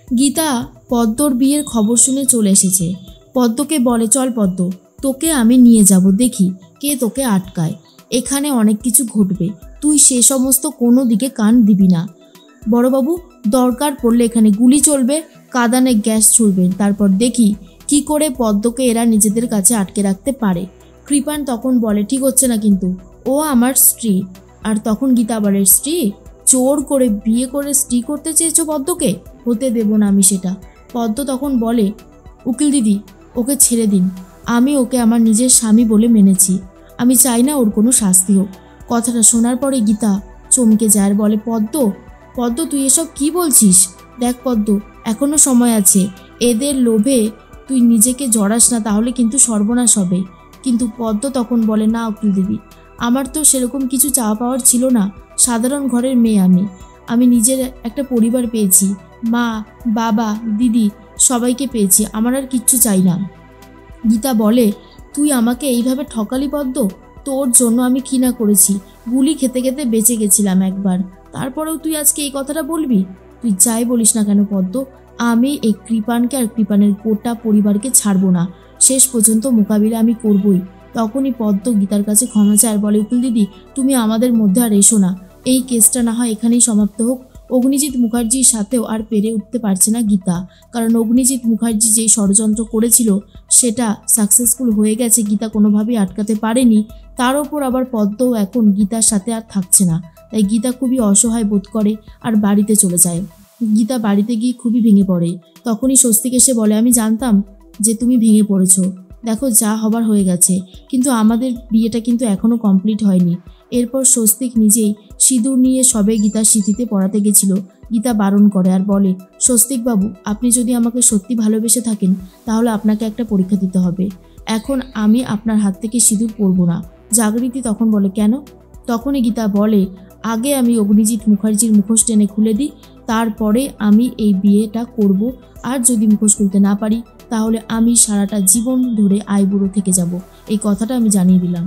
গীতা পদ্মর বিয়ের খবর শুনে চলে এসেছে। পদ্মকে বলে, চল পদ্ম, তোকে আমি নিয়ে যাব, দেখি কে তোকে আটকায়। এখানে অনেক কিছু ঘটবে, তুই সে সমস্ত কোনো দিকে কান দিবি না। বড়বাবু, দরকার পড়লে এখানে গুলি চলবে, কাঁদানে গ্যাস ছুড়বেন, তারপর দেখি কি করে পদ্মকে এরা নিজেদের কাছে আটকে রাখতে পারে। কৃপান তখন বলে, ঠিক হচ্ছে না কিন্তু, ও আমার স্ত্রী। আর তখন গীতা বলে, স্ত্রী? জোর করে বিয়ে করে স্ত্রী করতে চেয়েছো পদ্মকে? হতে দেব না আমি সেটা। পদ্ম তখন বলে, উকিল দিদি, ওকে ছেড়ে দিন, আমি ওকে আমার নিজের স্বামী বলে মেনেছি, আমি চাই না ওর কোনো শাস্তি হোক। কথাটা শোনার পরে গীতা চমকে যায় আর বলে, পদ্ম তুই এসব কি বলছিস? দেখ পদ্ম, এখনো সময় আছে, এদের লোভে তুই নিজেকে জড়াস না, তাহলে কিন্তু সর্বনাশ হবে। কিন্তু পদ্ম তখন বলে, না উকিল দিদি, আমার তো সেরকম কিছু চাওয়া পাওয়ার ছিল না, সাধারণ ঘরের মেয়ে আমি নিজের একটা পরিবার পেয়েছি, মা, বাবা, দিদি সবাইকে পেয়েছি, আমার আর কিচ্ছু চাই না। গীতা বলে, তুই আমাকে এইভাবে ঠকালি পদ্ম, তোর জন্য আমি কি না করেছি, গুলি খেতে খেতে বেঁচে গেছিলাম একবার, তারপরেও তুই আজকে এই কথাটা বলবি? তুই যাই বলিস না কেন পদ্ম, আমি এই কৃপানকে আর কৃপানের গোটা পরিবারকে ছাড়বো না, শেষ পর্যন্ত মোকাবিলা আমি করবই। তখনই পদ্ম গীতার কাছে ক্ষমা চায় আর বলে, উকিল দিদি, তুমি আমাদের মধ্যে আর এসো না, এই কেসটা না হয় এখানেই সমাপ্ত হোক। অগ্নিজিৎ মুখার্জির সাথেও আর পেরে উঠতে পারছে না গীতা, কারণ অগ্নিজিৎ মুখার্জি যেই ষড়যন্ত্র করেছিল সেটা সাকসেসফুল হয়ে গেছে, গীতা কোনোভাবেই আটকাতে পারেনি। তার ওপর আবার পদ্মও এখন গীতার সাথে আর থাকছে না, তাই গীতা খুবই অসহায় বোধ করে আর বাড়িতে চলে যায়। গীতা বাড়িতে গিয়ে খুবই ভেঙে পড়ে। তখনই স্বস্তিক এসে বলে, আমি জানতাম যে তুমি ভেঙে পড়েছো, দেখো যা হবার হয়ে গেছে, কিন্তু আমাদের বিয়েটা কিন্তু এখনও কমপ্লিট হয়নি। এরপর স্বস্তিক নিজেই সিঁদুর নিয়ে সবে গীতার সিঁথিতে পড়াতে গেছিল। গীতা বারণ করে আর বলে, স্বস্তিকবাবু, আপনি যদি আমাকে সত্যি ভালোবেসে থাকেন তাহলে আপনাকে একটা পরীক্ষা দিতে হবে, এখন আমি আপনার হাত থেকে সিঁদুর পরব না। জাগৃতি তখন বলে, কেন? তখনই গীতা বলে, আগে আমি অগ্নিজিৎ মুখার্জির মুখোশ টেনে খুলে দিই, তারপরে আমি এই বিয়েটা করব, আর যদি মুখোশ খুলতে না পারি তাহলে আমি সারাটা জীবন ধরে আইবুড়ো থেকে যাব, এই কথাটা আমি জানিয়ে দিলাম।